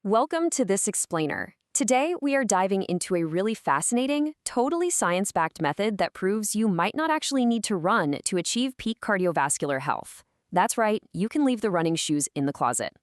Welcome to this explainer. Today, we are diving into a really fascinating, totally science-backed method that proves you might not actually need to run to achieve peak cardiovascular health. That's right, you can leave the running shoes in the closet.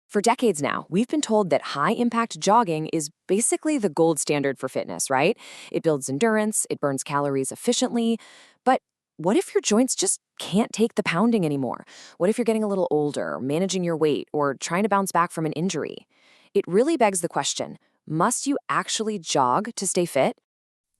For decades now, we've been told that high-impact jogging is basically the gold standard for fitness, right? It builds endurance, it burns calories efficiently, but what if your joints just can't take the pounding anymore? What if you're getting a little older, managing your weight, or trying to bounce back from an injury? It really begs the question, must you actually jog to stay fit?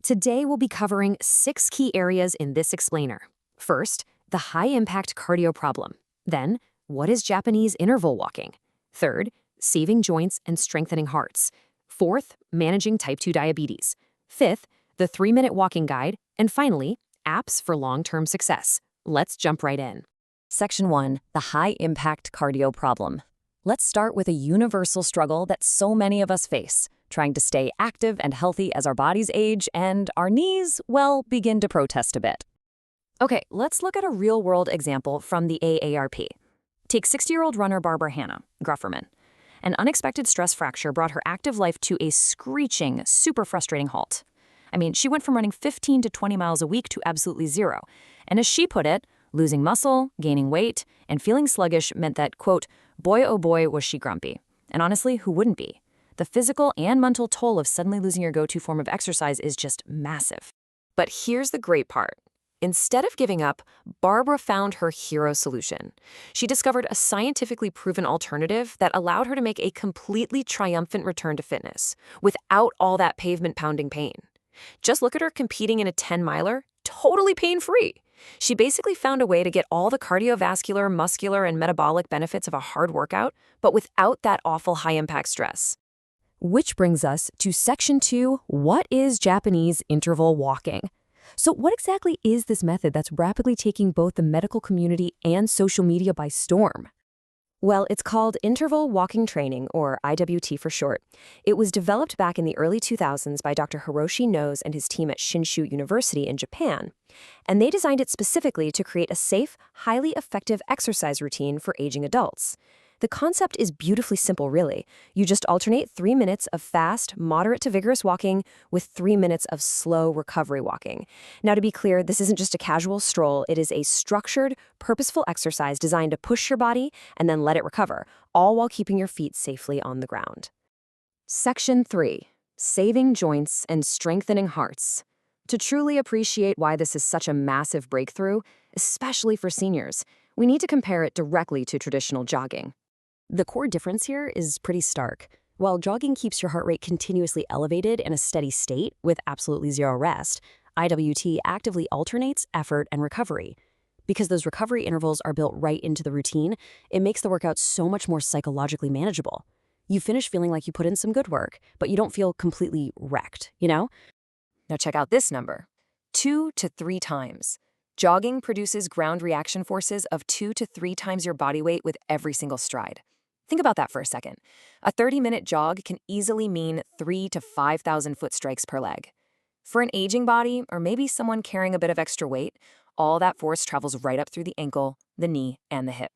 Today, we'll be covering 6 key areas in this explainer. First, the high-impact cardio problem. Then, what is Japanese interval walking? Third, saving joints and strengthening hearts. Fourth, managing type 2 diabetes. Fifth, the 3-minute walking guide. And finally, apps for long-term success. Let's jump right in. Section 1, the high-impact cardio problem. Let's start with a universal struggle that so many of us face, trying to stay active and healthy as our bodies age and our knees, well, begin to protest a bit. Okay, let's look at a real-world example from the AARP. Take 60-year-old runner Barbara Hannah Grufferman. An unexpected stress fracture brought her active life to a screeching, super frustrating halt. I mean, she went from running 15 to 20 miles a week to absolutely zero. And as she put it, losing muscle, gaining weight, and feeling sluggish meant that, quote, boy oh boy was she grumpy. And honestly, who wouldn't be? The physical and mental toll of suddenly losing your go-to form of exercise is just massive. But here's the great part. Instead of giving up, Barbara found her hero solution. She discovered a scientifically proven alternative that allowed her to make a completely triumphant return to fitness, without all that pavement-pounding pain. Just look at her competing in a 10-miler, totally pain-free. She basically found a way to get all the cardiovascular, muscular, and metabolic benefits of a hard workout, but without that awful high-impact stress. Which brings us to Section 2, what is Japanese interval walking? So what exactly is this method that's rapidly taking both the medical community and social media by storm? Well, it's called interval walking training, or IWT for short. It was developed back in the early 2000s by Dr. Hiroshi Nose and his team at Shinshu University in Japan. And they designed it specifically to create a safe, highly effective exercise routine for aging adults. The concept is beautifully simple, really. You just alternate 3 minutes of fast, moderate to vigorous walking with 3 minutes of slow recovery walking. Now, to be clear, this isn't just a casual stroll. It is a structured, purposeful exercise designed to push your body and then let it recover, all while keeping your feet safely on the ground. Section 3, saving joints and strengthening hearts. To truly appreciate why this is such a massive breakthrough, especially for seniors, we need to compare it directly to traditional jogging. The core difference here is pretty stark. While jogging keeps your heart rate continuously elevated in a steady state with absolutely zero rest, IWT actively alternates effort and recovery. Because those recovery intervals are built right into the routine, it makes the workout so much more psychologically manageable. You finish feeling like you put in some good work, but you don't feel completely wrecked, you know? Now check out this number, 2 to 3 times. Jogging produces ground reaction forces of 2 to 3 times your body weight with every single stride. Think about that for a second. A 30-minute jog can easily mean 3,000 to 5,000 foot strikes per leg. For an aging body, or maybe someone carrying a bit of extra weight, all that force travels right up through the ankle, the knee, and the hip.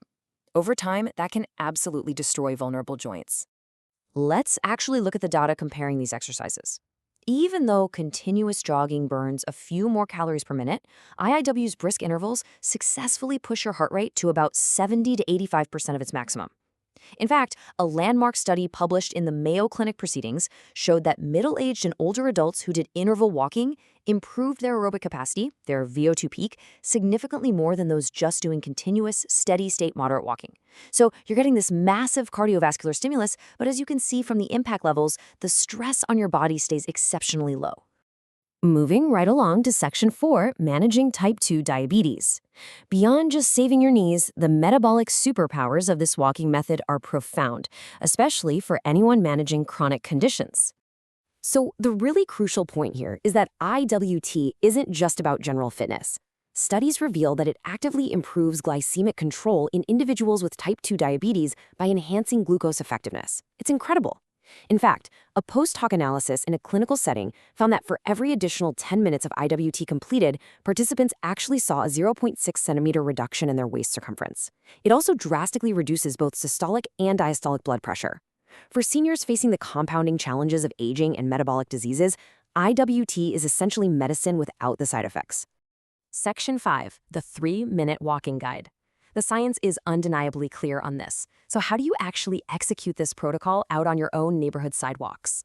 Over time, that can absolutely destroy vulnerable joints. Let's actually look at the data comparing these exercises. Even though continuous jogging burns a few more calories per minute, IIW's brisk intervals successfully push your heart rate to about 70 to 85% of its maximum. In fact, a landmark study published in the Mayo Clinic Proceedings showed that middle-aged and older adults who did interval walking improved their aerobic capacity, their VO2 peak, significantly more than those just doing continuous, steady-state moderate walking. So you're getting this massive cardiovascular stimulus, but as you can see from the impact levels, the stress on your body stays exceptionally low. Moving right along to Section 4, managing type 2 diabetes. Beyond just saving your knees, the metabolic superpowers of this walking method are profound, especially for anyone managing chronic conditions. So the really crucial point here is that IWT isn't just about general fitness. Studies reveal that it actively improves glycemic control in individuals with type 2 diabetes by enhancing glucose effectiveness. It's incredible. In fact, a post-hoc analysis in a clinical setting found that for every additional 10 minutes of IWT completed, participants actually saw a 0.6 centimeter reduction in their waist circumference. It also drastically reduces both systolic and diastolic blood pressure. For seniors facing the compounding challenges of aging and metabolic diseases, IWT is essentially medicine without the side effects. Section 5, the 3-minute walking guide. The science is undeniably clear on this. So how do you actually execute this protocol out on your own neighborhood sidewalks?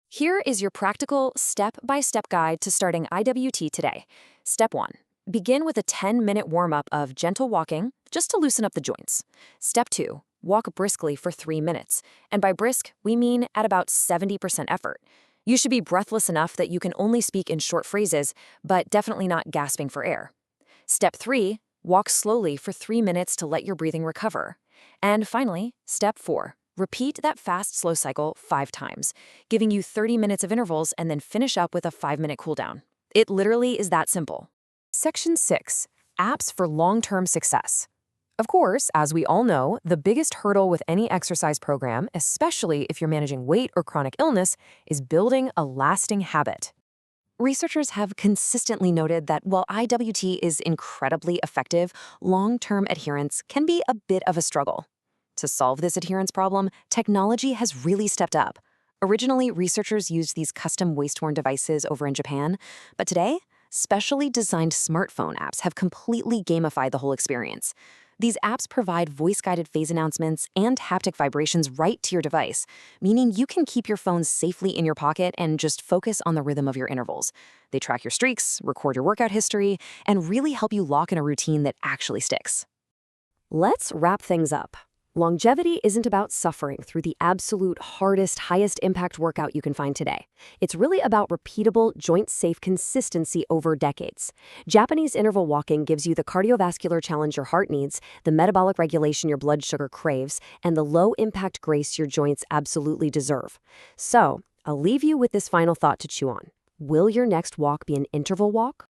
Here is your practical step-by-step guide to starting IWT today. Step 1. Begin with a 10-minute warm-up of gentle walking, just to loosen up the joints. Step 2. Walk briskly for 3 minutes. And by brisk, we mean at about 70% effort. You should be breathless enough that you can only speak in short phrases, but definitely not gasping for air. Step 3. Walk slowly for 3 minutes to let your breathing recover. And finally, Step 4. Repeat that fast-slow cycle 5 times, giving you 30 minutes of intervals and then finish up with a 5-minute cooldown. It literally is that simple. Section 6. Apps for long-term success. Of course, as we all know, the biggest hurdle with any exercise program, especially if you're managing weight or chronic illness, is building a lasting habit. Researchers have consistently noted that while IWT is incredibly effective, long-term adherence can be a bit of a struggle. To solve this adherence problem, technology has really stepped up. Originally, researchers used these custom waist-worn devices over in Japan, but today, specially designed smartphone apps have completely gamified the whole experience. These apps provide voice-guided phase announcements and haptic vibrations right to your device, meaning you can keep your phone safely in your pocket and just focus on the rhythm of your intervals. They track your streaks, record your workout history, and really help you lock in a routine that actually sticks. Let's wrap things up. Longevity isn't about suffering through the absolute hardest, highest impact workout you can find today. It's really about repeatable, joint-safe consistency over decades. Japanese interval walking gives you the cardiovascular challenge your heart needs, the metabolic regulation your blood sugar craves, and the low-impact grace your joints absolutely deserve. So, I'll leave you with this final thought to chew on. Will your next walk be an interval walk